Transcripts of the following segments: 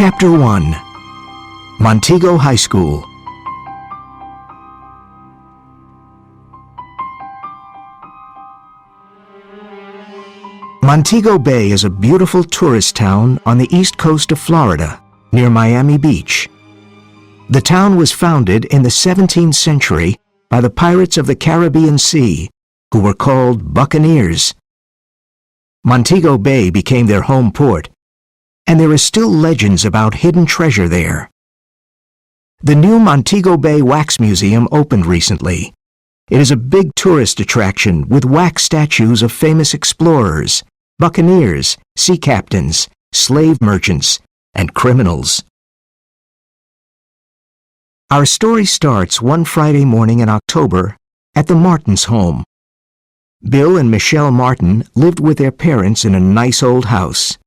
Chapter 1. Montego High School. Montego Bay is a beautiful tourist town on the east coast of Florida, near Miami Beach. The town was founded in the 17th century by the pirates of the Caribbean Sea, who were called buccaneers. Montego Bay became their home port, and there are still legends about hidden treasure there. The new Montego Bay Wax Museum opened recently. It is a big tourist attraction with wax statues of famous explorers, buccaneers, sea captains, slave merchants, and criminals. Our story starts one Friday morning in October at the Martins' home. Bill and Michelle Martin lived with their parents in a nice old house.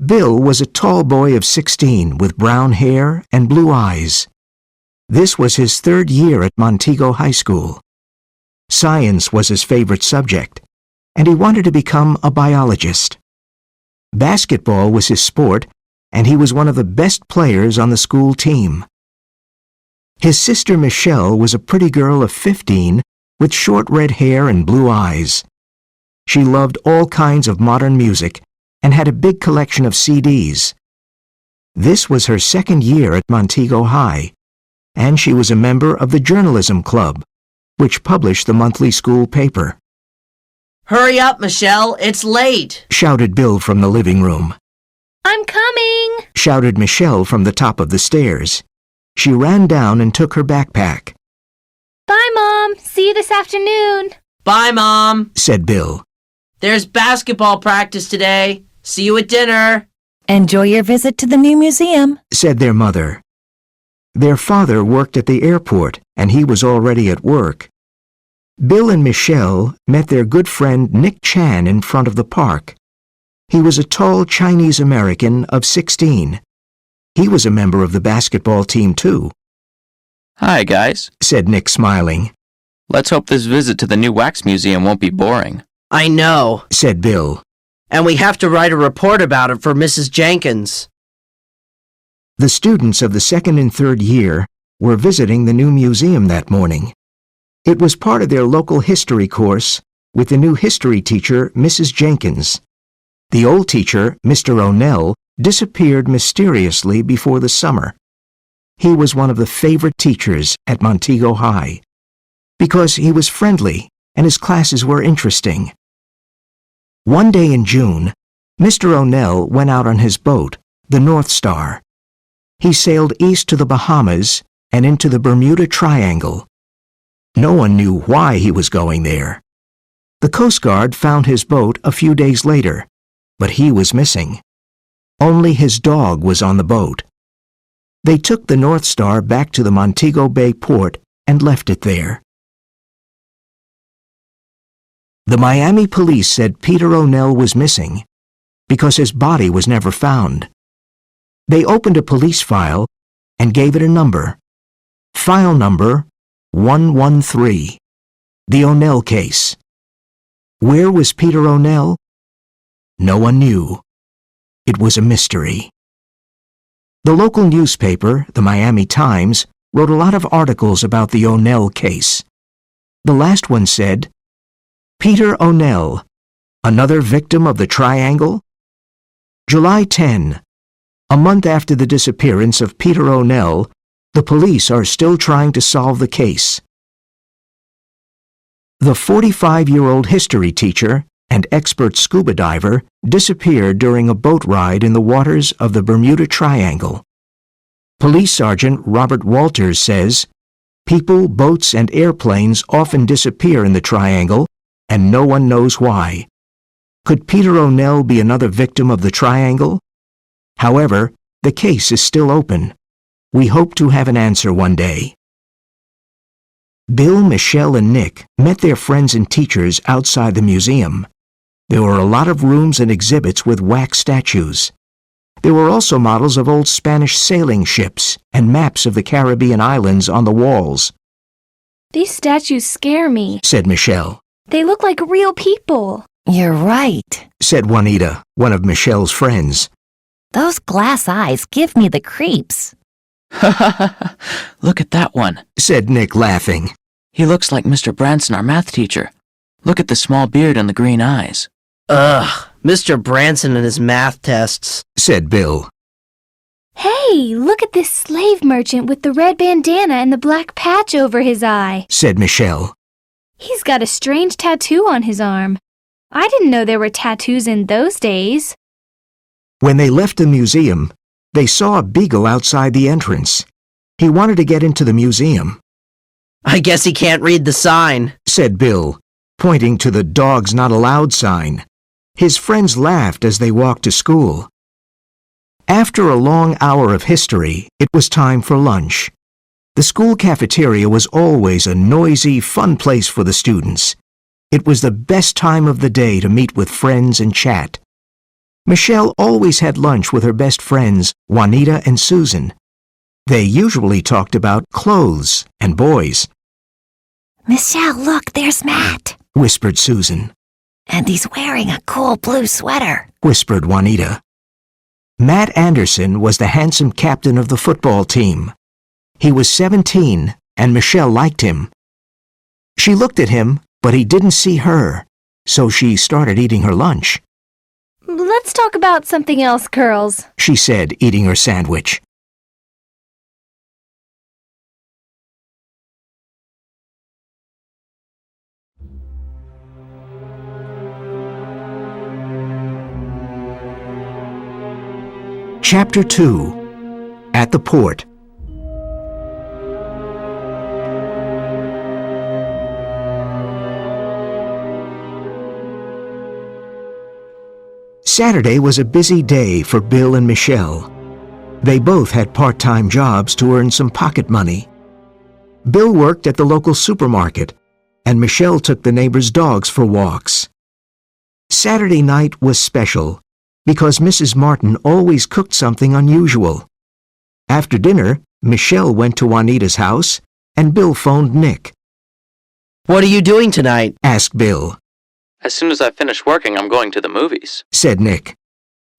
Bill was a tall boy of 16 with brown hair and blue eyes. This was his third year at Montego High School. Science was his favorite subject, and he wanted to become a biologist. Basketball was his sport, and he was one of the best players on the school team. His sister Michelle was a pretty girl of 15 with short red hair and blue eyes. She loved all kinds of modern music and had a big collection of CDs. This was her second year at Montego High, and she was a member of the Journalism Club, which published the monthly school paper. "Hurry up, Michelle, it's late!" shouted Bill from the living room. "I'm coming!" shouted Michelle from the top of the stairs. She ran down and took her backpack. "Bye, Mom. See you this afternoon." "Bye, Mom," said Bill. "There's basketball practice today. See you at dinner." "Enjoy your visit to the new museum," said their mother. Their father worked at the airport, and he was already at work. Bill and Michelle met their good friend Nick Chan in front of the park. He was a tall Chinese American of 16. He was a member of the basketball team too. "Hi, guys," said Nick, smiling. "Let's hope this visit to the new wax museum won't be boring." "I know," said Bill. "and we have to write a report about it for Mrs. Jenkins." The students of the second and third year were visiting the new museum that morning. It was part of their local history course with the new history teacher, Mrs. Jenkins. The old teacher, Mr. O'Neill, disappeared mysteriously before the summer. He was one of the favorite teachers at Montego High because he was friendly and his classes were interesting. One day in June, Mr. O'Neill went out on his boat, the North Star. He sailed east to the Bahamas and into the Bermuda Triangle. No one knew why he was going there. The Coast Guard found his boat a few days later, but he was missing. Only his dog was on the boat. They took the North Star back to the Montego Bay port and left it there. The Miami police said Peter O'Neill was missing because his body was never found. They opened a police file and gave it a number. File number 113. The O'Neill case. Where was Peter O'Neill? No one knew. It was a mystery. The local newspaper, the Miami Times, wrote a lot of articles about the O'Neill case. The last one said, "Peter O'Neill, another victim of the Triangle?" July 10. A month after the disappearance of Peter O'Neill, the police are still trying to solve the case. The 45-year-old history teacher and expert scuba diver disappeared during a boat ride in the waters of the Bermuda Triangle. Police Sergeant Robert Walters says, "People, boats, and airplanes often disappear in the Triangle, and no one knows why. Could Peter O'Neill be another victim of the Triangle? However, the case is still open. We hope to have an answer one day." Bill, Michelle, and Nick met their friends and teachers outside the museum. There were a lot of rooms and exhibits with wax statues. There were also models of old Spanish sailing ships and maps of the Caribbean islands on the walls. "These statues scare me," said Michelle. "They look like real people." "You're right," said Juanita, one of Michelle's friends. Those glass eyes give me the creeps. Look at that one, said Nick, laughing. He looks like Mr. Branson, our math teacher. Look at the small beard and the green eyes. Ugh, Mr. Branson and his math tests, said Bill. Hey, look at this slave merchant with the red bandana and the black patch over his eye, said Michelle. He's got a strange tattoo on his arm. I didn't know there were tattoos in those days. When they left the museum, they saw a beagle outside the entrance. He wanted to get into the museum. I guess he can't read the sign, said Bill, pointing to the "Dogs Not Allowed" sign. His friends laughed as they walked to school. After a long hour of history, it was time for lunch. The school cafeteria was always a noisy, fun place for the students. It was the best time of the day to meet with friends and chat. Michelle always had lunch with her best friends, Juanita and Susan. They usually talked about clothes and boys. Michelle, look, there's Matt. Whispered Susan. And he's wearing a cool blue sweater. Whispered Juanita. Matt Anderson was the handsome captain of the football team. He was 17, and Michelle liked him. She looked at him, but he didn't see her, so she started eating her lunch. Let's talk about something else, girls, she said, eating her sandwich. Chapter 2. At the Port. Saturday was a busy day for Bill and Michelle. They both had part-time jobs to earn some pocket money. Bill worked at the local supermarket, and Michelle took the neighbors' dogs for walks. Saturday night was special because Mrs. Martin always cooked something unusual. After dinner, Michelle went to Juanita's house, and Bill phoned Nick. What are you doing tonight? Asked Bill. As soon as I finish working, I'm going to the movies, said Nick.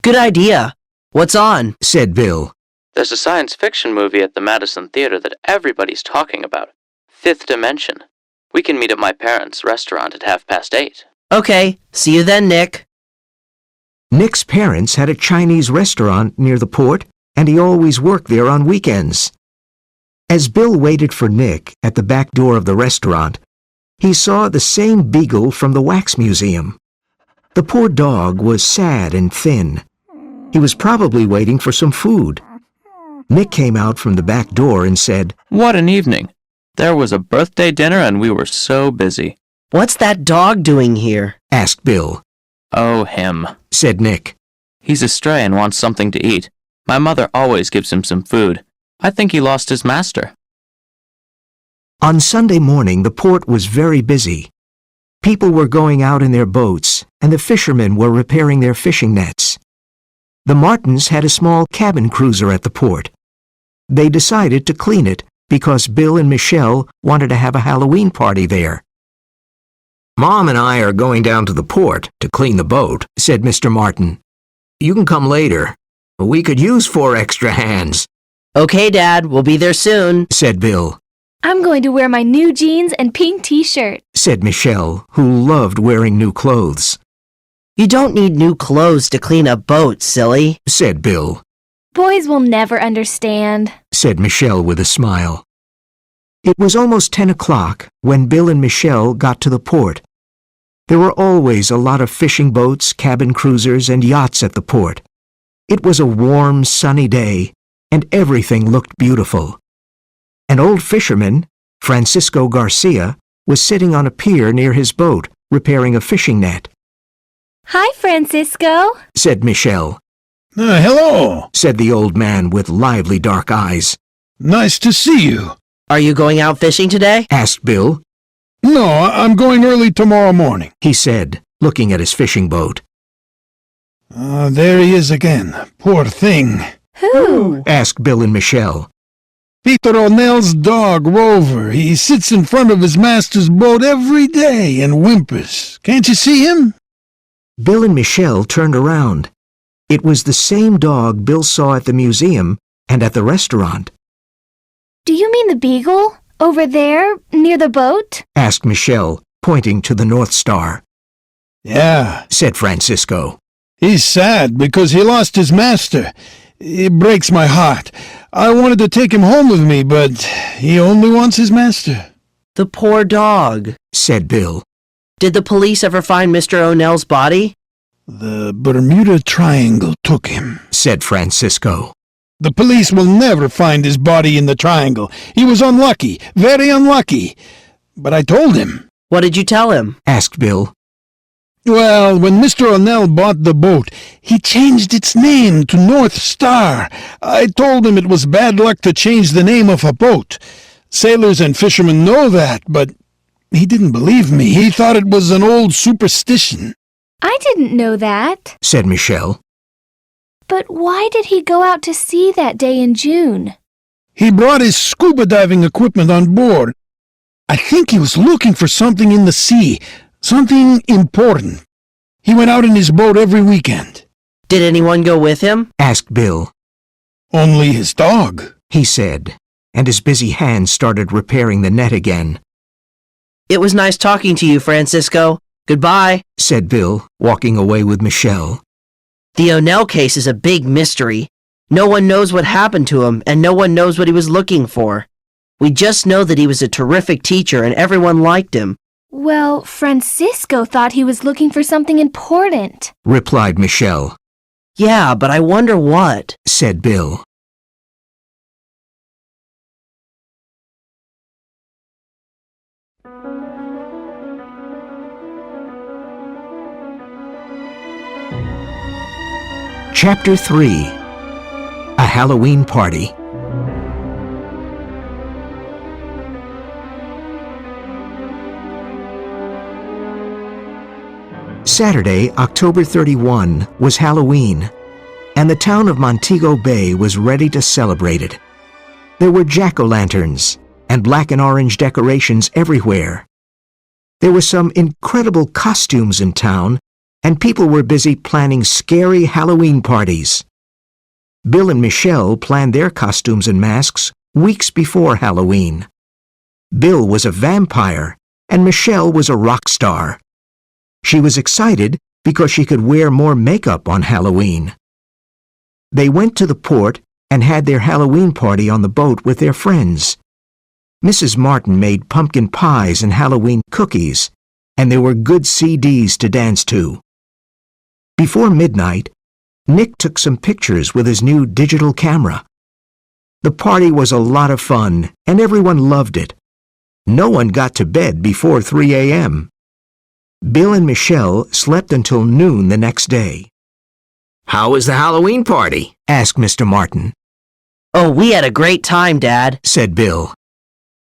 Good idea. What's on? Said Bill. There's a science fiction movie at the Madison Theater that everybody's talking about. Fifth Dimension. We can meet at my parents' restaurant at 8:30. Okay, see you then, Nick. Nick's parents had a Chinese restaurant near the port, and he always worked there on weekends. As Bill waited for Nick at the back door of the restaurant, he saw the same beagle from the wax museum. The poor dog was sad and thin. He was probably waiting for some food. Nick came out from the back door and said, What an evening. There was a birthday dinner and we were so busy. What's that dog doing here? Asked Bill. Oh, him, said Nick. He's a stray and wants something to eat. My mother always gives him some food. I think he lost his master. On Sunday morning, the port was very busy. People were going out in their boats, and the fishermen were repairing their fishing nets. The Martins had a small cabin cruiser at the port. They decided to clean it because Bill and Michelle wanted to have a Halloween party there. Mom and I are going down to the port to clean the boat, said Mr. Martin. You can come later. We could use 4 extra hands. Okay, Dad, we'll be there soon, said Bill. I'm going to wear my new jeans and pink t-shirt, said Michelle, who loved wearing new clothes. You don't need new clothes to clean a boat, silly, said Bill. Boys will never understand, said Michelle with a smile. It was almost 10 o'clock when Bill and Michelle got to the port. There were always a lot of fishing boats, cabin cruisers, and yachts at the port. It was a warm, sunny day, and everything looked beautiful. An old fisherman, Francisco Garcia, was sitting on a pier near his boat, repairing a fishing net. Hi, Francisco, said Michelle. Hello, said the old man with lively dark eyes. Nice to see you. Are you going out fishing today? Asked Bill. No, I'm going early tomorrow morning, he said, looking at his fishing boat. There he is again. Poor thing. Who? Asked Bill and Michelle. Peter O'Neill's dog, Rover. He sits in front of his master's boat every day and whimpers. Can't you see him? Bill and Michelle turned around. It was the same dog Bill saw at the museum and at the restaurant. Do you mean the beagle? Over there, near the boat? Asked Michelle, pointing to the North Star. Yeah, Said Francisco. he's sad because he lost his master. It breaks my heart. I wanted to take him home with me, but he only wants his master. The poor dog. Said Bill. Did the police ever find Mr. O'Nell's body? The Bermuda Triangle took him. Said Francisco. The police will never find his body in the triangle. He was unlucky, very unlucky. But I told him. What did you tell him? Asked Bill. Well, when Mr. O'Nell bought the boat, he changed its name to North Star. I told him it was bad luck to change the name of a boat. Sailors and fishermen know that, but he didn't believe me. He thought it was an old superstition. I didn't know that. Said Michelle. But why did he go out to sea that day in June? He brought his scuba diving equipment on board. I think he was looking for something in the sea, something important. He went out in his boat every weekend. Did anyone go with him? Asked Bill. Only his dog. He said, and his busy hands started repairing the net again. It was nice talking to you, Francisco. Goodbye. Said Bill, walking away with Michelle. The O'Nell case is a big mystery. No one knows what happened to him, and no one knows what he was looking for. We just know that he was a terrific teacher and everyone liked him. Well, Francisco thought he was looking for something important. Replied Michelle. Yeah, but I wonder what. Said Bill. Chapter 3. A Halloween Party. Saturday, October 31, was Halloween, and the town of Montego Bay was ready to celebrate it. There were jack-o'-lanterns and black and orange decorations everywhere. There were some incredible costumes in town, and people were busy planning scary Halloween parties. Bill and Michelle planned their costumes and masks weeks before Halloween. Bill was a vampire, and Michelle was a rock star. She was excited because she could wear more makeup on Halloween. They went to the port and had their Halloween party on the boat with their friends. Mrs. Martin made pumpkin pies and Halloween cookies, and there were good CDs to dance to. Before midnight, Nick took some pictures with his new digital camera. The party was a lot of fun, and everyone loved it. No one got to bed before 3 a.m. Bill and Michelle slept until noon the next day. "How was the Halloween party?" asked Mr. Martin. Oh, we had a great time, Dad. Said Bill.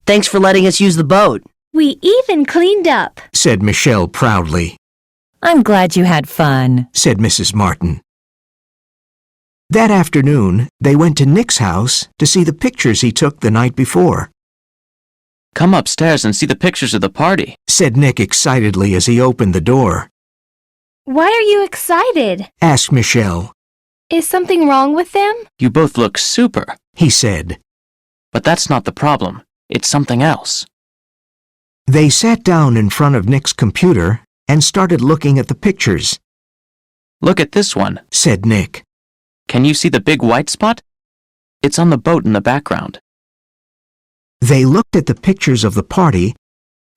Thanks for letting us use the boat. We even cleaned up. Said Michelle proudly. I'm glad you had fun. Said Mrs. Martin. That afternoon, they went to Nick's house to see the pictures he took the night before. Come upstairs and see the pictures of the party. Said Nick excitedly as he opened the door. Why are you excited? Asked Michelle. Is something wrong with them? You both look super. He said. But that's not the problem. It's something else. They sat down in front of Nick's computer and started looking at the pictures. Look at this one. Said Nick. Can you see the big white spot? It's on the boat in the background. They looked at the pictures of the party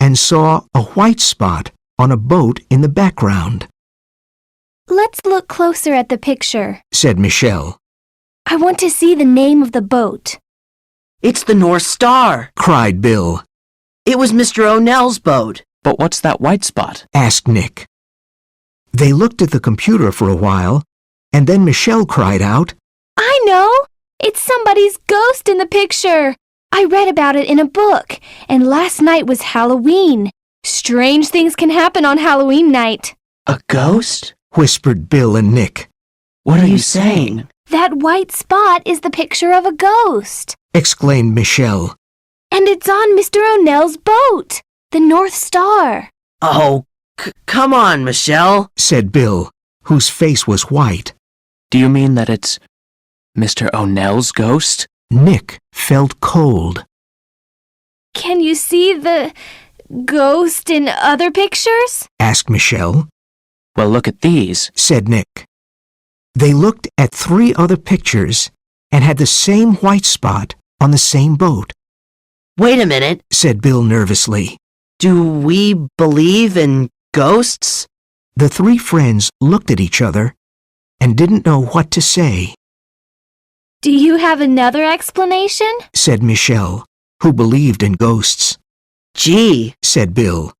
and saw a white spot on a boat in the background. Let's look closer at the picture. Said Michelle. I want to see the name of the boat. It's the North Star. Cried Bill. It was Mr. O'Nell's boat. But what's that white spot? Asked Nick. They looked at the computer for a while, and then Michelle cried out, I know! It's somebody's ghost in the picture. I read about it in a book, and last night was Halloween. Strange things can happen on Halloween night. A ghost? Whispered Bill and Nick. What are you saying? That white spot is the picture of a ghost. Exclaimed Michelle. And it's on Mr. O'Nell's boat, the North Star. Oh, come on, Michelle. Said Bill, whose face was white. Do you mean that it's Mr. O'Nell's ghost? Nick felt cold. Can you see the ghost in other pictures? Asked Michelle. Well, look at these. Said Nick. They looked at 3 other pictures and had the same white spot on the same boat. Wait a minute. Said Bill nervously. Do we believe in ghosts? The 3 friends looked at each other and didn't know what to say. Do you have another explanation? Said Michelle, who believed in ghosts. Gee, Said Bill.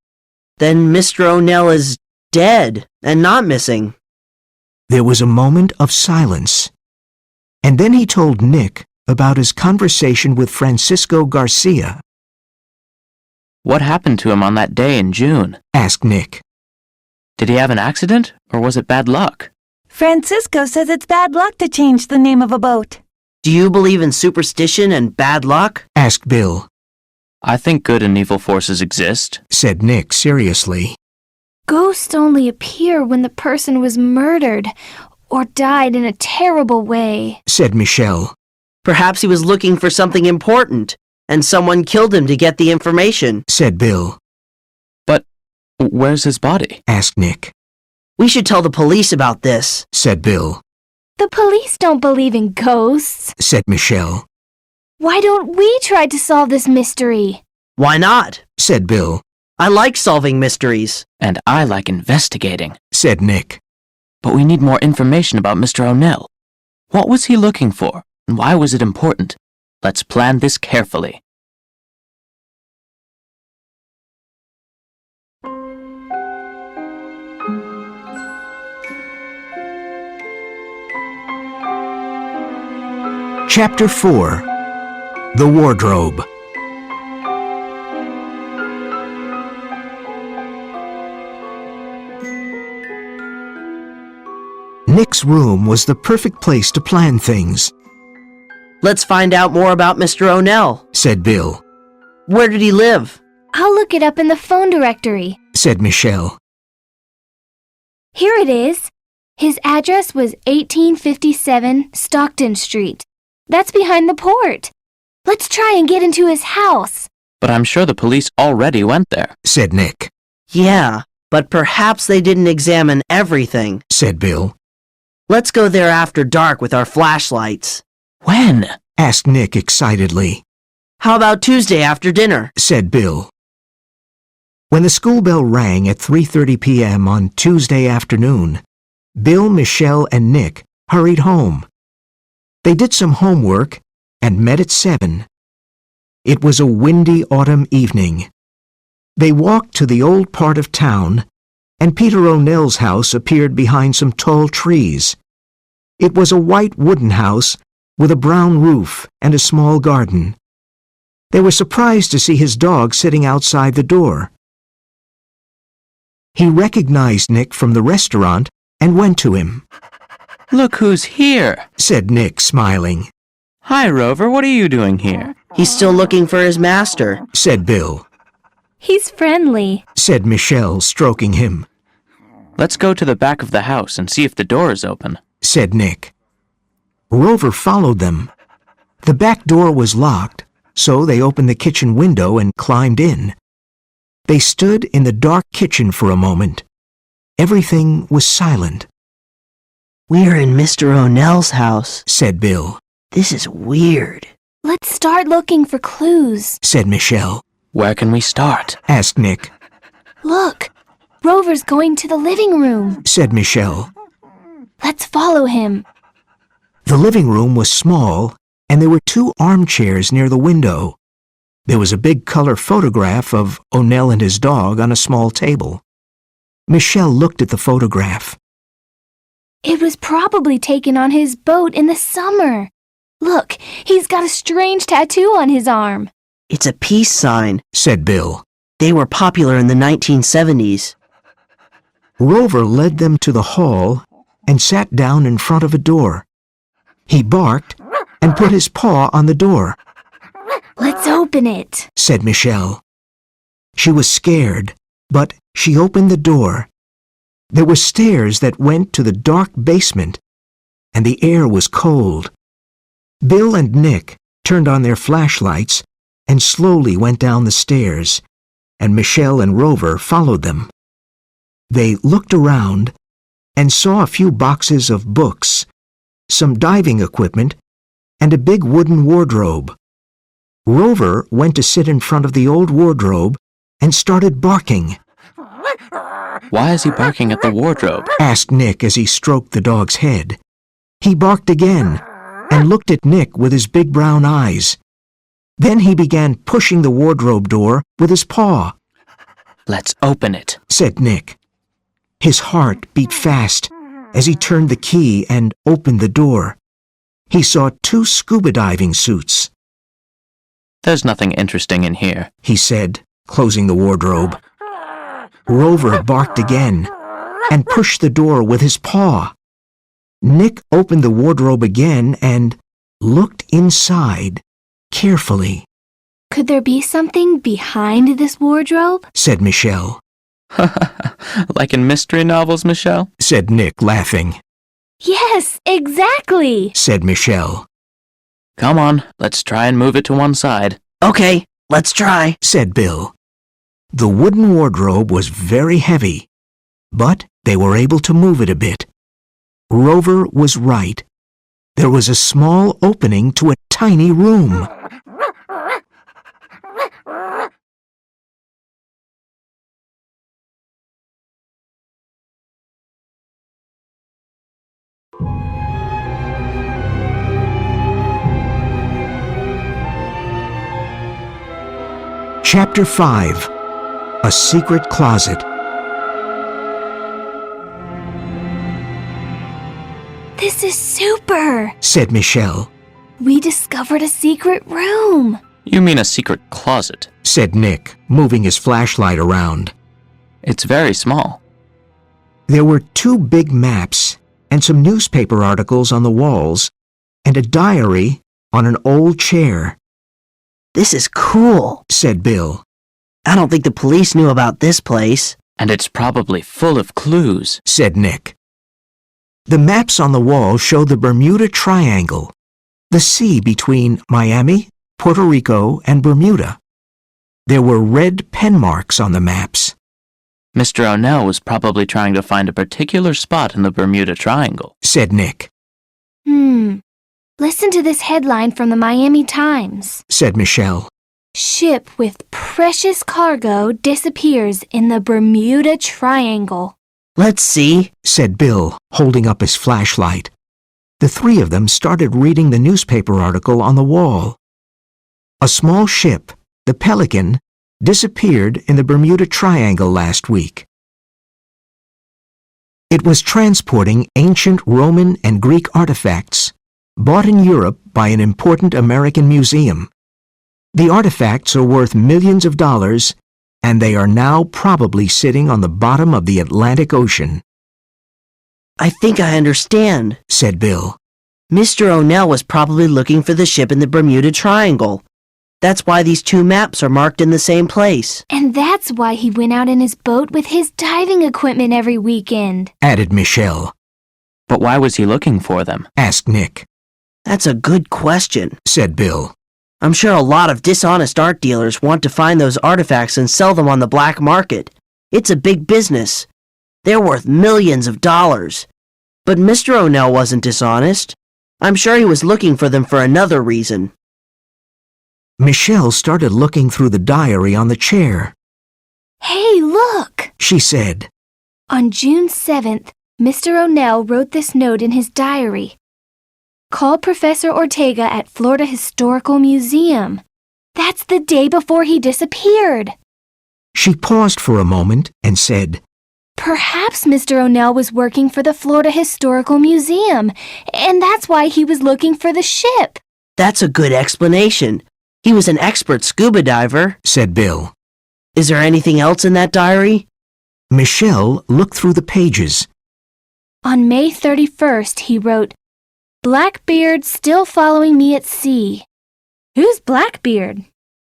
then Mr. O'Nell is dead and not missing. There was a moment of silence, and then he told Nick about his conversation with Francisco Garcia. What happened to him on that day in June? Asked Nick. Did he have an accident, or was it bad luck? Francisco says it's bad luck to change the name of a boat. Do you believe in superstition and bad luck? Asked Bill. I think good and evil forces exist. Said Nick seriously. Ghosts only appear when the person was murdered or died in a terrible way. Said Michelle. Perhaps he was looking for something important, and someone killed him to get the information. Said Bill. But where's his body? Asked Nick. We should tell the police about this. Said Bill. The police don't believe in ghosts. Said Michelle. Why don't we try to solve this mystery? Why not? Said Bill. I like solving mysteries. And I like investigating. Said Nick. But we need more information about Mr. O'Nell. What was he looking for, and why was it important? Let's plan this carefully. Chapter 4. The Wardrobe. Nick's room was the perfect place to plan things. Let's find out more about Mr. O'Nell. Said Bill. Where did he live? I'll look it up in the phone directory. Said Michelle. Here it is. His address was 1857 Stockton Street. That's behind the port. Let's try and get into his house. But I'm sure the police already went there. Said Nick. Yeah, but perhaps they didn't examine everything. Said Bill. Let's go there after dark with our flashlights. When? Asked Nick excitedly. How about Tuesday after dinner? Said Bill. When the school bell rang at 3:30 p.m. on Tuesday afternoon, Bill, Michelle, and Nick hurried home. They did some homework and met at 7. It was a windy autumn evening. They walked to the old part of town, and Peter O'Nell's house appeared behind some tall trees. It was a white wooden house with a brown roof and a small garden. They were surprised to see his dog sitting outside the door. He recognized Nick from the restaurant and went to him. Look who's here, Said Nick, smiling. Hi, Rover, what are you doing here? He's still looking for his master. Said Bill. He's friendly. Said Michelle, stroking him. Let's go to the back of the house and see if the door is open. Said Nick. Rover followed them. The back door was locked, so they opened the kitchen window and climbed in. They stood in the dark kitchen for a moment. Everything was silent. We're in Mr. O'Nell's house. Said Bill. This is weird. Let's start looking for clues. Said Michelle. Where can we start? Asked Nick. Look, Rover's going to the living room. Said Michelle. Let's follow him. The living room was small, and there were 2 armchairs near the window. There was a big color photograph of O'Nell and his dog on a small table. Michelle looked at the photograph. It was probably taken on his boat in the summer. Look, he's got a strange tattoo on his arm. It's a peace sign. Said Bill. They were popular in the 1970s. Rover led them to the hall and sat down in front of a door. He barked and put his paw on the door. Let's open it. Said Michelle. She was scared, but she opened the door. There were stairs that went to the dark basement, and the air was cold. Bill and Nick turned on their flashlights and slowly went down the stairs, and Michelle and Rover followed them. They looked around and saw a few boxes of books, some diving equipment, and a big wooden wardrobe. Rover went to sit in front of the old wardrobe and started barking. Why is he barking at the wardrobe? Asked Nick as he stroked the dog's head. He barked again and looked at Nick with his big brown eyes. Then he began pushing the wardrobe door with his paw. Let's open it, said Nick. His heart beat fast as he turned the key and opened the door. He saw 2 scuba diving suits. There's nothing interesting in here, he said, closing the wardrobe. Rover barked again and pushed the door with his paw. Nick opened the wardrobe again and looked inside carefully. Could there be something behind this wardrobe? Said Michelle. Like in mystery novels, Michelle? Said Nick, laughing. Yes, exactly, Said Michelle. Come on, let's try and move it to one side. Okay, let's try. Said Bill. The wooden wardrobe was very heavy, but they were able to move it a bit. Rover was right. There was a small opening to a tiny room. Chapter 5. A Secret Closet. This is super, Said Michelle. We discovered a secret room. You mean a secret closet? Said Nick, moving his flashlight around. It's very small. There were 2 big maps and some newspaper articles on the walls and a diary on an old chair. This is cool, Said Bill. I don't think the police knew about this place. And it's probably full of clues, Said Nick. The maps on the wall show the Bermuda Triangle, the sea between Miami, Puerto Rico, and Bermuda. There were red pen marks on the maps. Mr. O'Neill was probably trying to find a particular spot in the Bermuda Triangle, Said Nick. Listen to this headline from the Miami Times. Said Michelle. Ship with precious cargo disappears in the Bermuda Triangle. Let's see, Said Bill, holding up his flashlight. The 3 of them started reading the newspaper article on the wall. A small ship, the Pelican, disappeared in the Bermuda Triangle last week. It was transporting ancient Roman and Greek artifacts bought in Europe by an important American museum. The artifacts are worth millions of dollars, and they are now probably sitting on the bottom of the Atlantic Ocean. I think I understand, Said Bill. Mr. O'Neill was probably looking for the ship in the Bermuda Triangle. That's why these 2 maps are marked in the same place. And that's why he went out in his boat with his diving equipment every weekend. Added Michelle. but why was he looking for them? Asked Nick. That's a good question, Said Bill. I'm sure a lot of dishonest art dealers want to find those artifacts and sell them on the black market. It's a big business. They're worth millions of dollars. But Mr. O'Neill wasn't dishonest. I'm sure he was looking for them for another reason. Michelle started looking through the diary on the chair. Hey, look! She said, On June 7th, Mr. O'Neill wrote this note in his diary. Call Professor Ortega at Florida Historical Museum. That's the day before he disappeared. She paused for a moment and said, Perhaps Mr. O'Neill was working for the Florida Historical Museum, and that's why he was looking for the ship. That's a good explanation. He was an expert scuba diver. Said Bill. Is there anything else in that diary? Michelle looked through the pages. On May 31st, he wrote, Blackbeard still following me at sea. Who's Blackbeard?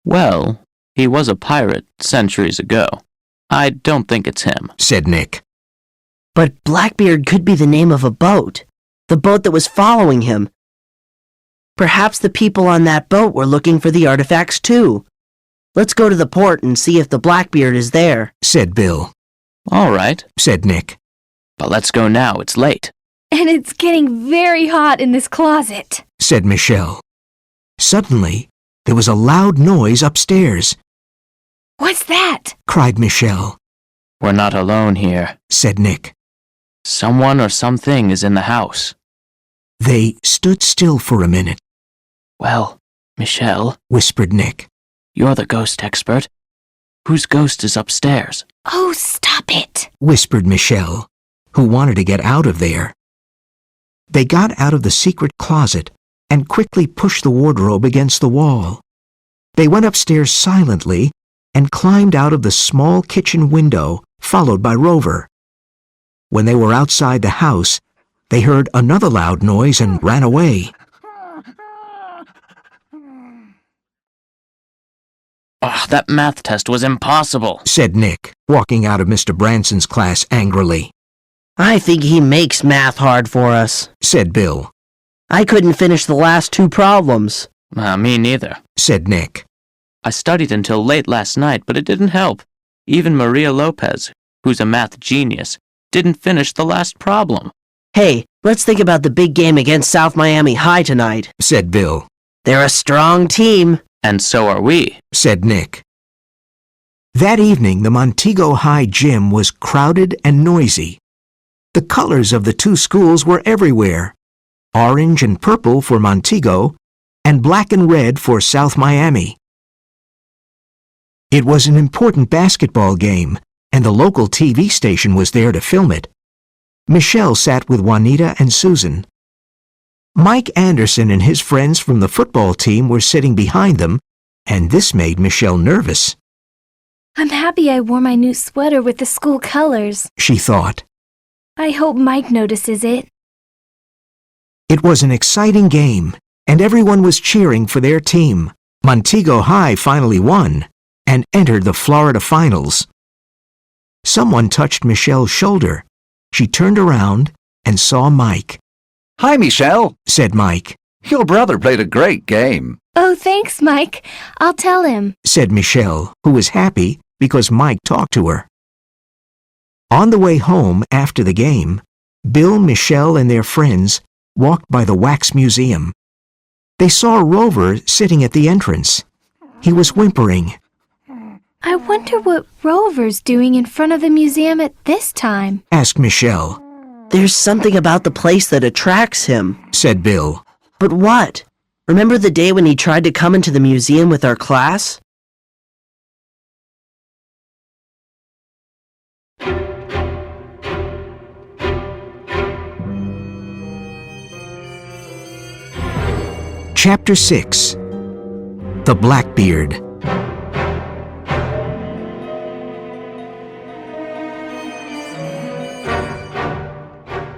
Well, he was a pirate centuries ago. I don't think it's him. Said Nick. But Blackbeard could be the name of a boat. The boat that was following him. Perhaps the people on that boat were looking for the artifacts too. Let's go to the port and see if the Blackbeard is there, said Bill. All right, Said Nick. but let's go now. It's late. And it's getting very hot in this closet. Said Michelle. Suddenly, there was a loud noise upstairs. What's that? Cried Michelle. We're not alone here. Said Nick. Someone or something is in the house. They stood still for a minute, Well, Michelle, whispered Nick. you're the ghost expert. Whose ghost is upstairs? Oh, stop it. Whispered Michelle, who wanted to get out of there. They got out of the secret closet and quickly pushed the wardrobe against the wall. They went upstairs silently and climbed out of the small kitchen window, followed by Rover. When they were outside the house, they heard another loud noise and ran away. That math test was impossible. Said Nick, walking out of Mr. Branson's class angrily. I think he makes math hard for us. Said Bill. I couldn't finish the last 2 problems. Me neither. Said Nick. I studied until late last night, but it didn't help. Even Maria Lopez, who's a math genius, didn't finish the last problem. Hey, let's think about the big game against South Miami High tonight. Said Bill. They're a strong team. And so are we. Said Nick. That evening, the Montego High gym was crowded and noisy. The colors of the 2 schools were everywhere. Orange and purple for Montego, and black and red for South Miami. It was an important basketball game, and the local TV station was there to film it. Michelle sat with Juanita and Susan. Mike Anderson and his friends from the football team were sitting behind them, and this made Michelle nervous. I'm happy I wore my new sweater with the school colors. She thought. I hope Mike notices it. It was an exciting game, and everyone was cheering for their team. Montego High finally won and entered the Florida finals. Someone touched Michelle's shoulder. She turned around and saw Mike. Hi, Michelle, Said Mike. your brother played a great game. Oh, thanks, Mike. I'll tell him. Said Michelle, who was happy because Mike talked to her. On the way home after the game, Bill, Michelle, and their friends walked by the Wax Museum. They saw Rover sitting at the entrance. He was whimpering. I wonder what Rover's doing in front of the museum at this time. Asked Michelle. There's something about the place that attracts him. Said Bill. But what? Remember the day when he tried to come into the museum with our class? Chapter 6. The Blackbeard.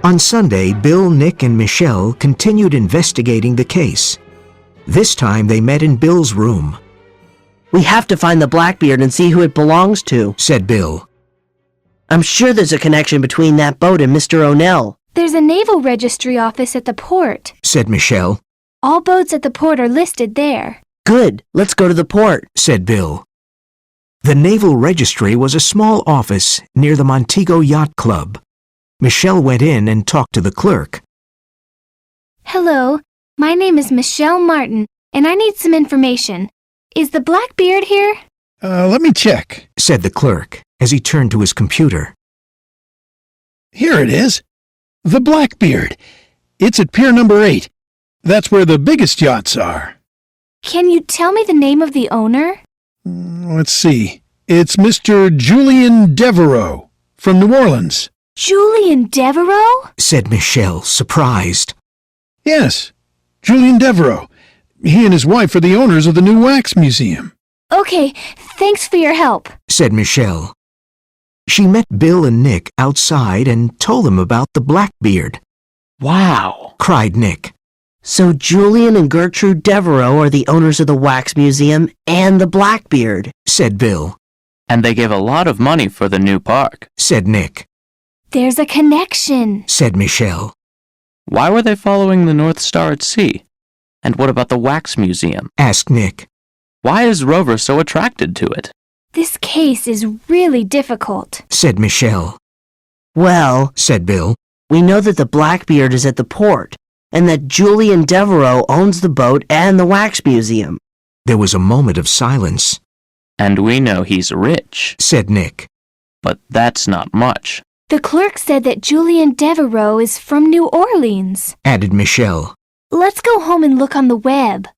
On Sunday, Bill, Nick, and Michelle continued investigating the case. This time they met in Bill's room. We have to find the Blackbeard and see who it belongs to. Said Bill. I'm sure there's a connection between that boat and Mr. O'Neill. There's a naval registry office at the port. Said Michelle. All boats at the port are listed there. Good, let's go to the port. Said Bill. The Naval Registry was a small office near the Montego Yacht Club. Michelle went in and talked to the clerk. Hello, my name is Michelle Martin, and I need some information. Is the Blackbeard here? Let me check. Said the clerk as he turned to his computer. Here it is. The Blackbeard. It's at Pier number 8. That's where the biggest yachts are. Can you tell me the name of the owner? Let's see. It's Mr. Julian Devereaux from New Orleans. Julian Devereaux? Said Michelle, surprised. Yes, Julian Devereaux. He and his wife are the owners of the new Wax Museum. Okay, thanks for your help. Said Michelle. She met Bill and Nick outside and told them about the Blackbeard. Wow. Cried Nick. So Julian and Gertrude Devereaux are the owners of the Wax Museum and the Blackbeard. Said Bill. And they gave a lot of money for the new park. Said Nick. There's a connection. Said Michelle. Why were they following the North Star at sea? And what about the Wax Museum? Asked Nick. Why is Rover so attracted to it? This case is really difficult. Said Michelle. Well, Said Bill. we know that the Blackbeard is at the port, and that Julian Devereaux owns the boat and the Wax Museum. There was a moment of silence. And we know he's rich. Said Nick. But that's not much. The clerk said that Julian Devereaux is from New Orleans. Added Michelle. Let's go home and look on the web.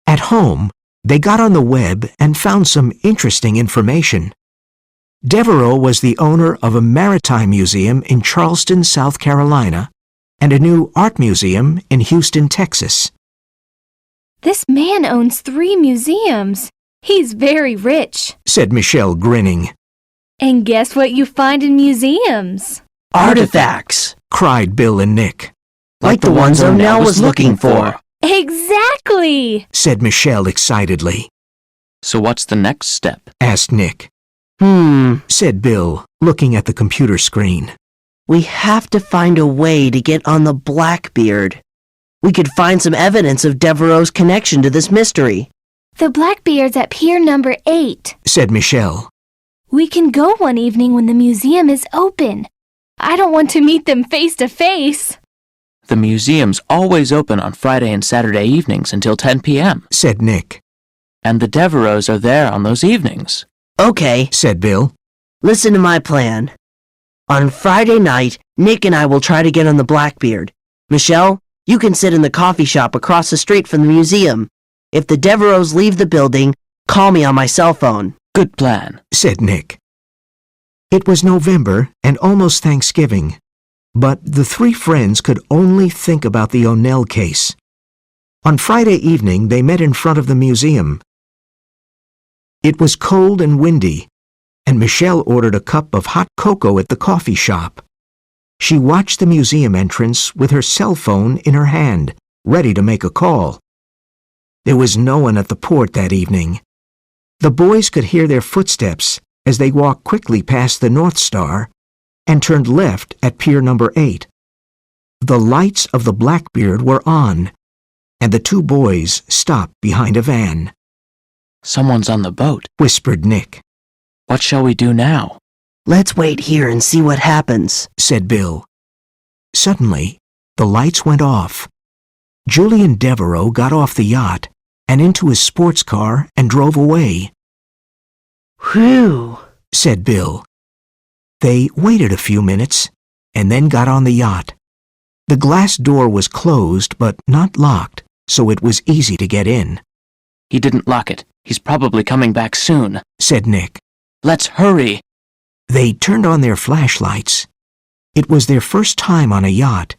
At home, they got on the web and found some interesting information. Devereaux was the owner of a maritime museum in Charleston, South Carolina, and a new art museum in Houston, Texas. This man owns 3 museums. He's very rich. Said Michelle, grinning. And guess what you find in museums? Artifacts! Cried Bill and Nick. Like the ones O'Neill was looking for. Exactly! Said Michelle excitedly. So what's the next step? Asked Nick. Said Bill, looking at the computer screen. We have to find a way to get on the Blackbeard. We could find some evidence of Devereaux's connection to this mystery. The Blackbeard's at pier number 8. Said Michelle. We can go one evening when the museum is open. I don't want to meet them face to face. The museum's always open on Friday and Saturday evenings until 10 p.m. Said Nick. And the Devereaux are there on those evenings. Okay, Said Bill. listen to my plan. On Friday night, Nick and I will try to get on the Blackbeard. Michelle, you can sit in the coffee shop across the street from the museum. If the Devereaux leave the building, call me on my cell phone. Good plan. Said Nick. It was November and almost Thanksgiving, but the 3 friends could only think about the O'Neill case. On Friday evening, they met in front of the museum. It was cold and windy, and Michelle ordered a cup of hot cocoa at the coffee shop. She watched the museum entrance with her cell phone in her hand, ready to make a call. There was no one at the port that evening. The boys could hear their footsteps as they walked quickly past the North Star and turned left at pier number 8. The lights of the Blackbeard were on, and the 2 boys stopped behind a van. Someone's on the boat. Whispered Nick. What shall we do now? Let's wait here and see what happens. Said Bill. Suddenly, the lights went off. Julian Devereaux got off the yacht and into his sports car and drove away. Whew, Said Bill. They waited a few minutes and then got on the yacht. The glass door was closed but not locked, so it was easy to get in. He didn't lock it. He's probably coming back soon. Said Nick. Let's hurry. They turned on their flashlights. It was their first time on a yacht.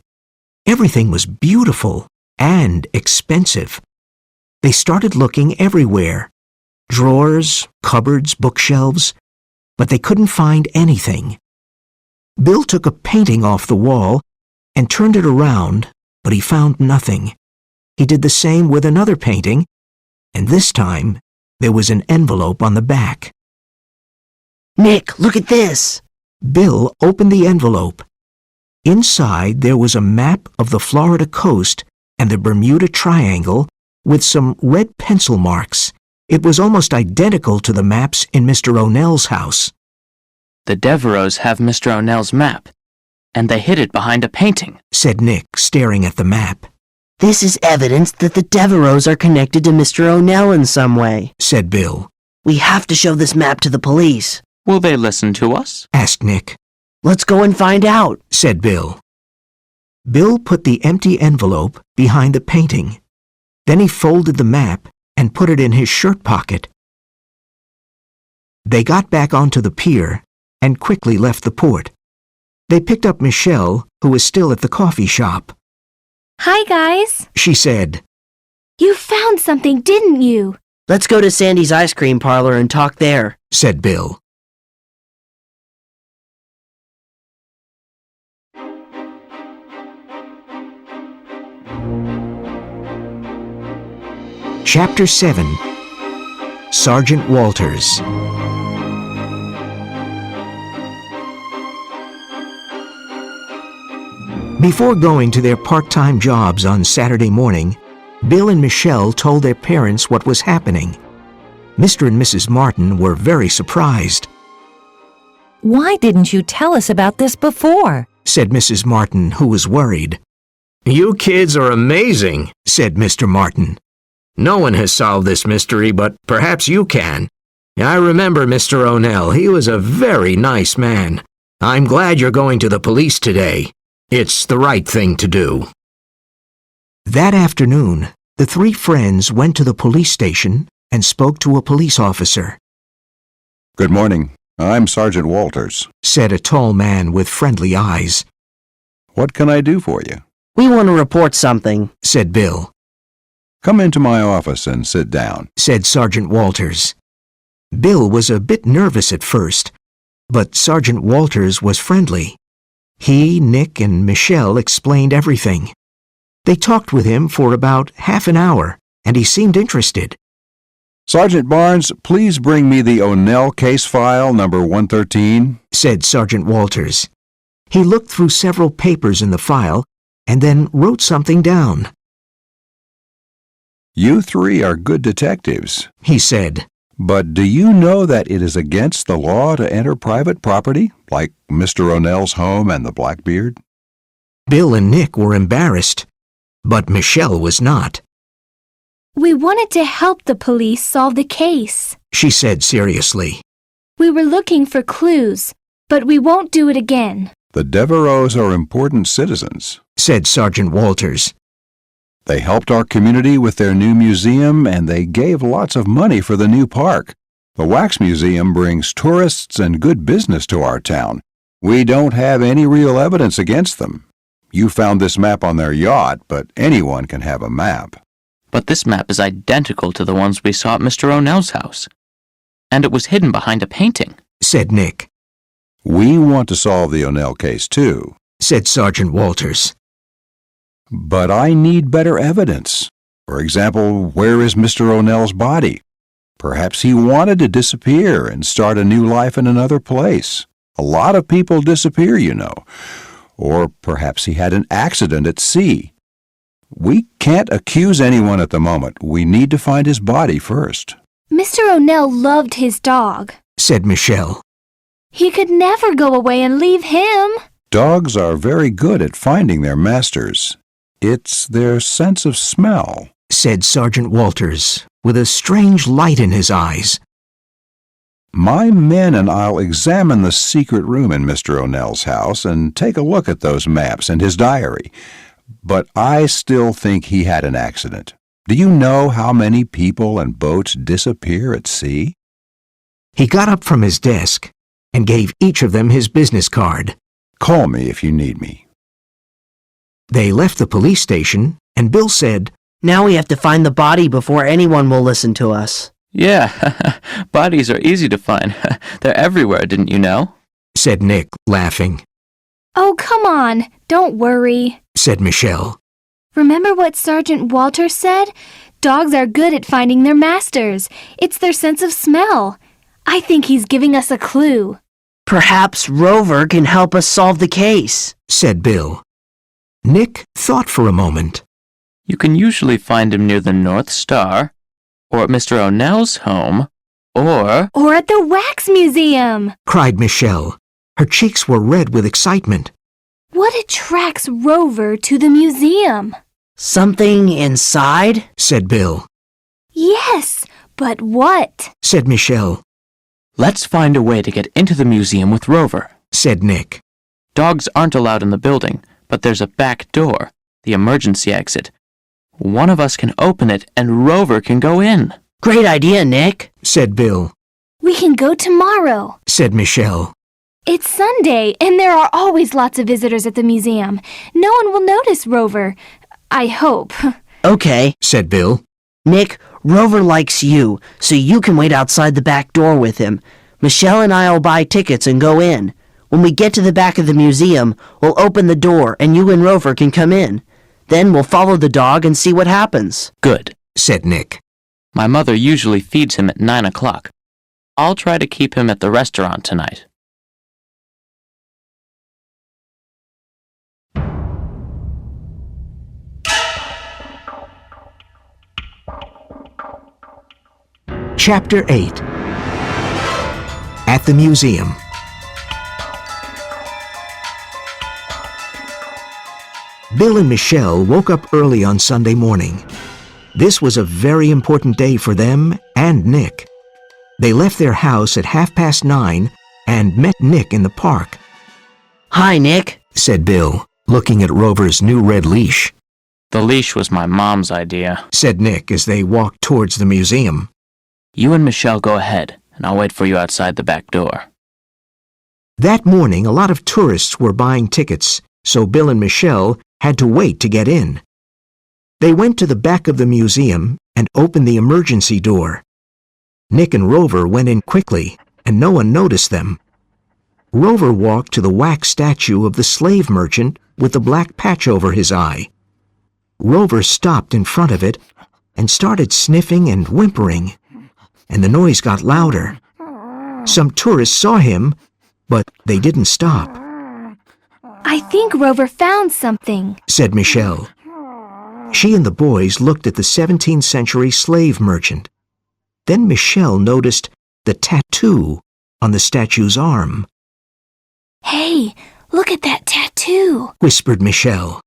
Everything was beautiful and expensive. They started looking everywhere. Drawers, cupboards, bookshelves, but they couldn't find anything. Bill took a painting off the wall and turned it around, but he found nothing. He did the same with another painting, and this time there was an envelope on the back. Nick, look at this. Bill opened the envelope. Inside there was a map of the Florida coast and the Bermuda Triangle with some red pencil marks. It was almost identical to the maps in Mr. O'Nell's house. The Devereaux have Mr. O'Nell's map, and they hid it behind a painting. Said Nick, staring at the map. This is evidence that the Devereaux are connected to Mr. O'Neill in some way. Said Bill. We have to show this map to the police. Will they listen to us? Asked Nick. Let's go and find out. Said Bill. Bill put the empty envelope behind the painting. Then he folded the map and put it in his shirt pocket. They got back onto the pier and quickly left the port. They picked up Michelle, who was still at the coffee shop. Hi, guys. She said. You found something, didn't you? Let's go to Sandy's ice cream parlor and talk there. Said Bill. Chapter 7. Sergeant Walters. Before going to their part-time jobs on Saturday morning, Bill and Michelle told their parents what was happening. Mr. and Mrs. Martin were very surprised. Why didn't you tell us about this before? Said Mrs. Martin, who was worried. You kids are amazing, said Mr. Martin. No one has solved this mystery, but perhaps you can. I remember Mr. O'Neill. He was a very nice man. I'm glad you're going to the police today. It's the right thing to do. That afternoon, the three friends went to the police station and spoke to a police officer. Good morning. I'm Sergeant Walters, said a tall man with friendly eyes. What can I do for you? We want to report something, said Bill. Come into my office and sit down, said Sergeant Walters. Bill was a bit nervous at first, but Sergeant Walters was friendly. He, Nick, and Michelle explained everything. They talked with him for about half an hour, and he seemed interested. Sergeant Barnes, please bring me the O'Neill case file number 113, said Sergeant Walters. He looked through several papers in the file and then wrote something down. You three are good detectives, he said. But do you know that it is against the law to enter private property, like Mr. O'Neill's home and the Blackbeard? Bill and Nick were embarrassed, but Michelle was not. We wanted to help the police solve the case, she said seriously. We were looking for clues, but we won't do it again. The Devereaux are important citizens, said Sergeant Walters. They helped our community with their new museum, and they gave lots of money for the new park. The Wax Museum brings tourists and good business to our town. We don't have any real evidence against them. You found this map on their yacht, but anyone can have a map. But this map is identical to the ones we saw at Mr. O'Nell's house. And it was hidden behind a painting, said Nick. We want to solve the O'Neill case, too, said Sergeant Walters. But I need better evidence. For example, where is Mr. O'Nell's body? Perhaps he wanted to disappear and start a new life in another place. A lot of people disappear, you know. Or perhaps he had an accident at sea. We can't accuse anyone at the moment. We need to find his body first. Mr. O'Neill loved his dog, said Michelle. He could never go away and leave him. Dogs are very good at finding their masters. It's their sense of smell, said Sergeant Walters, with a strange light in his eyes. My men and I'll examine the secret room in Mr. O'Nell's house and take a look at those maps and his diary. But I still think he had an accident. Do you know how many people and boats disappear at sea? He got up from his desk and gave each of them his business card. Call me if you need me. They left the police station, and Bill said, Now we have to find the body before anyone will listen to us. Yeah, bodies are easy to find. They're everywhere, didn't you know? said Nick, laughing. Oh, come on, don't worry, said Michelle. Remember what Sergeant Walters said? Dogs are good at finding their masters. It's their sense of smell. I think he's giving us a clue. Perhaps Rover can help us solve the case, said Bill. Nick thought for a moment. You can usually find him near the North Star, or at Mr. O'Nell's home, or at the Wax Museum, cried Michelle. Her cheeks were red with excitement. What attracts Rover to the museum? Something inside, said Bill. Yes, but what? said Michelle. Let's find a way to get into the museum with Rover, said Nick. Dogs aren't allowed in the building, but there's a back door, the emergency exit. One of us can open it and Rover can go in. Great idea, Nick, said Bill. We can go tomorrow, said Michelle. It's Sunday, and there are always lots of visitors at the museum. No one will notice Rover. I hope. Okay, said Bill. Nick, Rover likes you, so you can wait outside the back door with him. Michelle and I'll buy tickets and go in. When we get to the back of the museum, we'll open the door and you and Rover can come in. Then we'll follow the dog and see what happens. Good, said Nick. My mother usually feeds him at 9 o'clock. I'll try to keep him at the restaurant tonight. Chapter 8. At the Museum. Bill and Michelle woke up early on Sunday morning. This was a very important day for them and Nick. They left their house at 9:30 and met Nick in the park. Hi, Nick, Said Bill, looking at Rover's new red leash. The leash was my mom's idea. Said Nick as they walked towards the museum. You and Michelle go ahead, and I'll wait for you outside the back door. That morning, a lot of tourists were buying tickets, so Bill and Michelle had to wait to get in. They went to the back of the museum and opened the emergency door. Nick and Rover went in quickly, and no one noticed them. Rover walked to the wax statue of the slave merchant with the black patch over his eye. Rover stopped in front of it and started sniffing and whimpering, and the noise got louder. Some tourists saw him, but they didn't stop, I think Rover found something. said Michelle. She and the boys looked at the 17th century slave merchant. Then Michelle noticed the tattoo on the statue's arm. Hey, look at that tattoo. Whispered Michelle.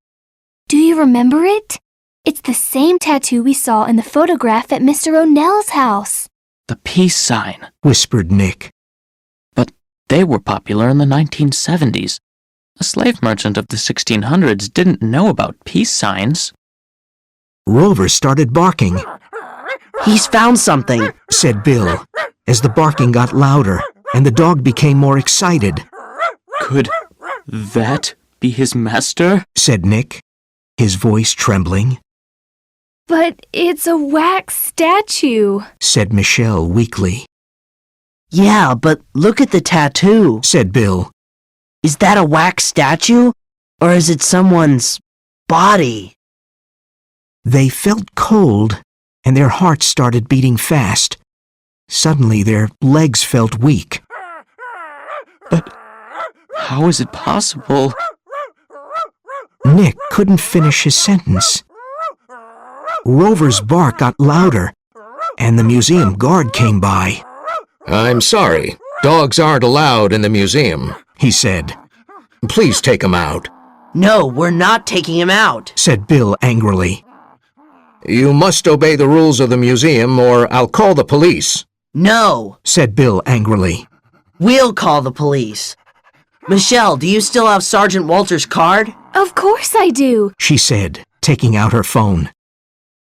Do you remember it? It's the same tattoo we saw in the photograph at Mr. O'Nell's house. The peace sign. Whispered Nick. But they were popular in the 1970s. A slave merchant of the 1600s didn't know about peace signs. Rover started barking, he's found something. said Bill, as the barking got louder and the dog became more excited, Could that be his master? said Nick, his voice trembling, But it's a wax statue. said Michelle weakly, Yeah, but look at the tattoo. said Bill. Is that a wax statue? Or is it someone's body? They felt cold and their hearts started beating fast. Suddenly their legs felt weak. But how is it possible? Nick couldn't finish his sentence. Rover's bark got louder, and the museum guard came by. I'm sorry. Dogs aren't allowed in the museum, He said, Please take him out. No, we're not taking him out. said Bill angrily. You must obey the rules of the museum or I'll call the police. No, Said Bill angrily. we'll call the police. Michelle, do you still have Sergeant Walter's card? Of course I do. She said, taking out her phone.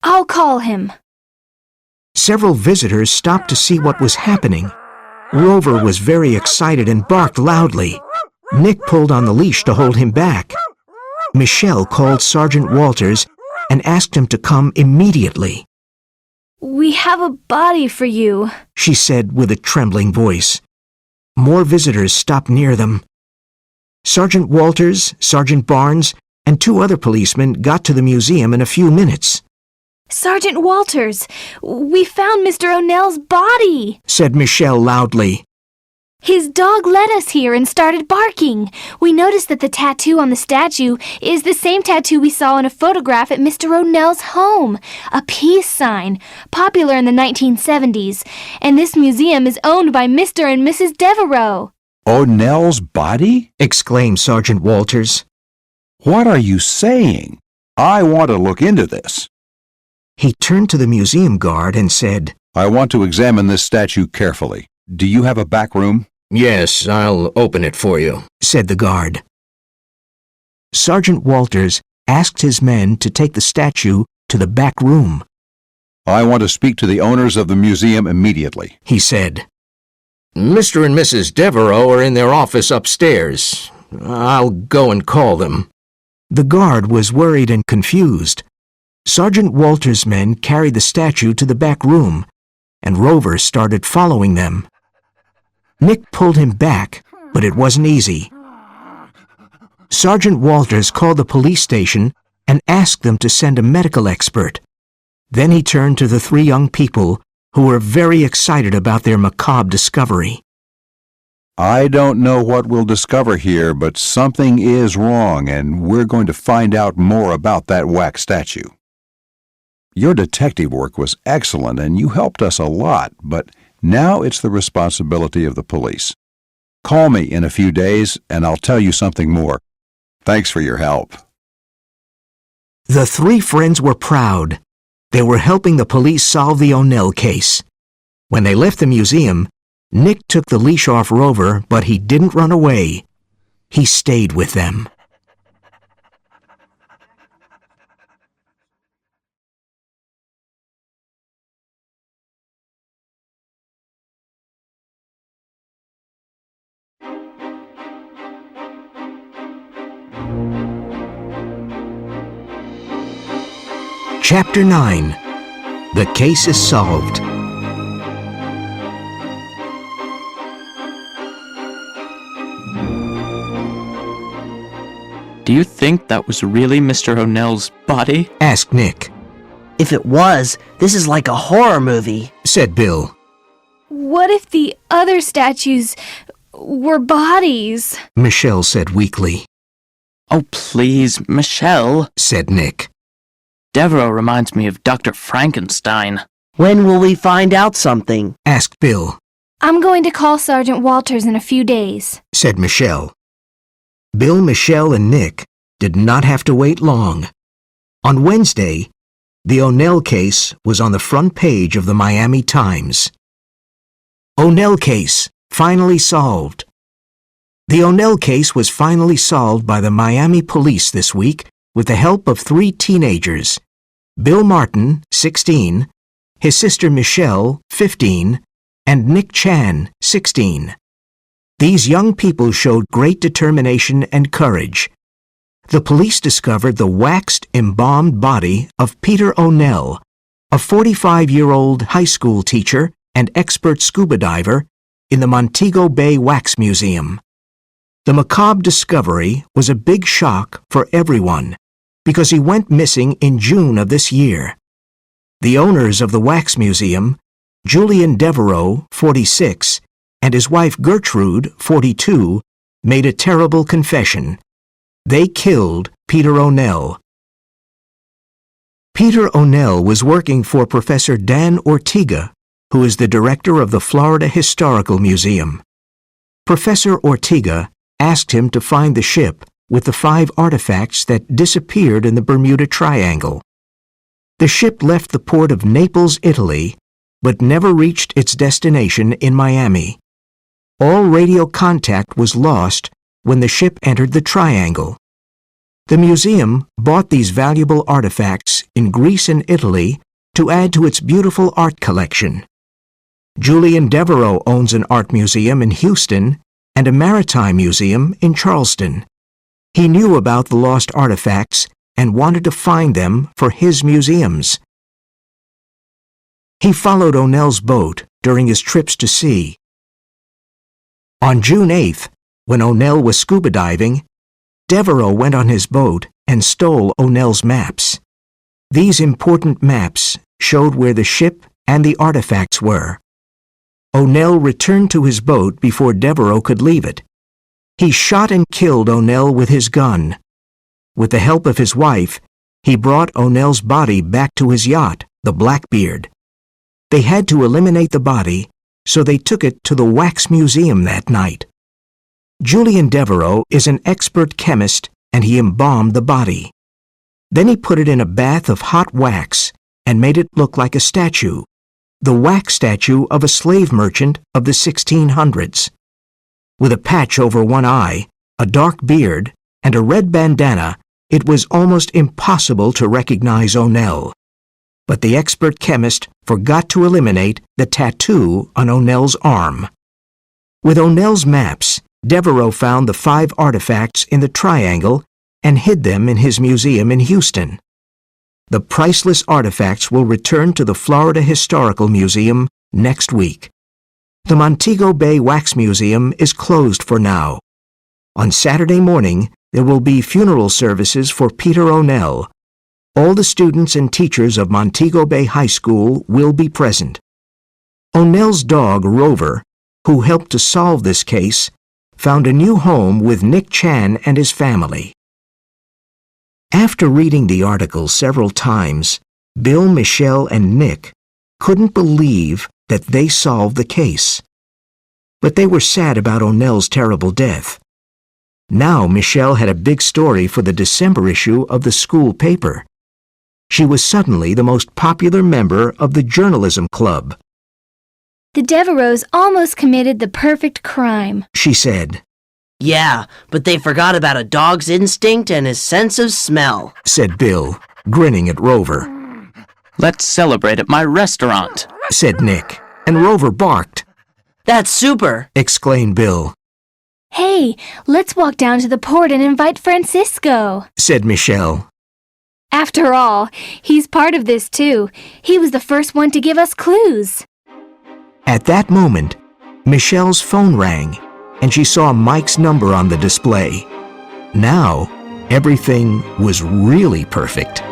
I'll call him. Several visitors stopped to see what was happening. Rover was very excited and barked loudly. Nick pulled on the leash to hold him back. Michelle called Sergeant Walters and asked him to come immediately. We have a body for you. She said with a trembling voice. More visitors stopped near them. Sergeant Walters, Sergeant Barnes, and 2 other policemen got to the museum in a few minutes, Sergeant Walters, we found Mr. O'Nell's body. said Michelle loudly. His dog led us here and started barking. We noticed that the tattoo on the statue is the same tattoo we saw in a photograph at Mr. O'Nell's home, a peace sign, popular in the 1970s, and this museum is owned by Mr. and Mrs. Devereaux. O'Nell's body? Exclaimed Sergeant Walters. What are you saying? I want to look into this. He turned to the museum guard and said, I want to examine this statue carefully. Do you have a back room? Yes, I'll open it for you. said the guard. Sergeant Walters asked his men to take the statue to the back room, I want to speak to the owners of the museum immediately. he said. Mr. and Mrs. Devereaux are in their office upstairs. I'll go and call them. The guard was worried and confused. Sergeant Walters' men carried the statue to the back room, and Rover started following them. Nick pulled him back, but it wasn't easy. Sergeant Walters called the police station and asked them to send a medical expert. Then he turned to the 3 young people who were very excited about their macabre discovery. I don't know what we'll discover here, but something is wrong, and we're going to find out more about that wax statue. Your detective work was excellent and you helped us a lot, but now it's the responsibility of the police. Call me in a few days and I'll tell you something more. Thanks for your help. The three friends were proud. They were helping the police solve the O'Neill case. When they left the museum, Nick took the leash off Rover, but he didn't run away. He stayed with them. Chapter 9. The case is solved. Do you think that was really Mr. O'Nell's body? Asked Nick. If it was, this is like a horror movie. Said Bill. What if the other statues were bodies? Michelle said weakly. Oh, please, Michelle. Said Nick. Devereaux reminds me of Dr. Frankenstein. When will we find out something? Asked Bill. I'm going to call Sergeant Walters in a few days. Said Michelle. Bill, Michelle, and Nick did not have to wait long. On Wednesday, the O'Neill case was on the front page of the Miami Times. O'Neill case, finally solved. The O'Neill case was finally solved by the Miami police this week with the help of 3 teenagers, Bill Martin, 16, his sister Michelle, 15, and Nick Chan, 16. These young people showed great determination and courage. The police discovered the waxed, embalmed body of Peter O'Neill, a 45-year-old high school teacher and expert scuba diver, in the Montego Bay Wax Museum. The macabre discovery was a big shock for everyone because he went missing in June of this year. The owners of the Wax Museum, Julian Devereaux, 46, and his wife Gertrude, 42, made a terrible confession. They killed Peter O'Neill. Peter O'Neill was working for Professor Dan Ortega, who is the director of the Florida Historical Museum. Professor Ortega asked him to find the ship with the 5 artifacts that disappeared in the Bermuda Triangle. The ship left the port of Naples, Italy, but never reached its destination in Miami. All radio contact was lost when the ship entered the Triangle. The museum bought these valuable artifacts in Greece and Italy to add to its beautiful art collection. Julian Devereaux owns an art museum in Houston and a maritime museum in Charleston. He knew about the lost artifacts and wanted to find them for his museums. He followed O'Nell's boat during his trips to sea. On June 8th, when O'Neill was scuba diving, Devereaux went on his boat and stole O'Nell's maps. These important maps showed where the ship and the artifacts were. O'Neill returned to his boat before Devereaux could leave it. He shot and killed O'Neill with his gun. With the help of his wife, he brought O'Nell's body back to his yacht, the Blackbeard. They had to eliminate the body, so they took it to the Wax Museum that night. Julian Devereaux is an expert chemist and he embalmed the body. Then he put it in a bath of hot wax and made it look like a statue, the wax statue of a slave merchant of the 1600s. With a patch over one eye, a dark beard, and a red bandana, it was almost impossible to recognize O'Neill. But the expert chemist forgot to eliminate the tattoo on O'Nell's arm. With O'Nell's maps, Devereaux found the 5 artifacts in the Triangle and hid them in his museum in Houston. The priceless artifacts will return to the Florida Historical Museum next week. The Montego Bay Wax Museum is closed for now. On Saturday morning, there will be funeral services for Peter O'Neill. All the students and teachers of Montego Bay High School will be present. O'Nell's dog, Rover, who helped to solve this case, found a new home with Nick Chan and his family. After reading the article several times, Bill, Michelle, and Nick couldn't believe that they solved the case. But they were sad about O'Nell's terrible death. Now Michelle had a big story for the December issue of the school paper. She was suddenly the most popular member of the journalism club. The Devereaux almost committed the perfect crime, She said, Yeah, but they forgot about a dog's instinct and his sense of smell. said Bill, grinning at Rover, Let's celebrate at my restaurant. said Nick, and Rover barked, That's super! exclaimed Bill, Hey, let's walk down to the port and invite Francisco. said Michelle. After all, he's part of this too. He was the first one to give us clues. At that moment, Michelle's phone rang, and she saw Mike's number on the display. Now, everything was really perfect.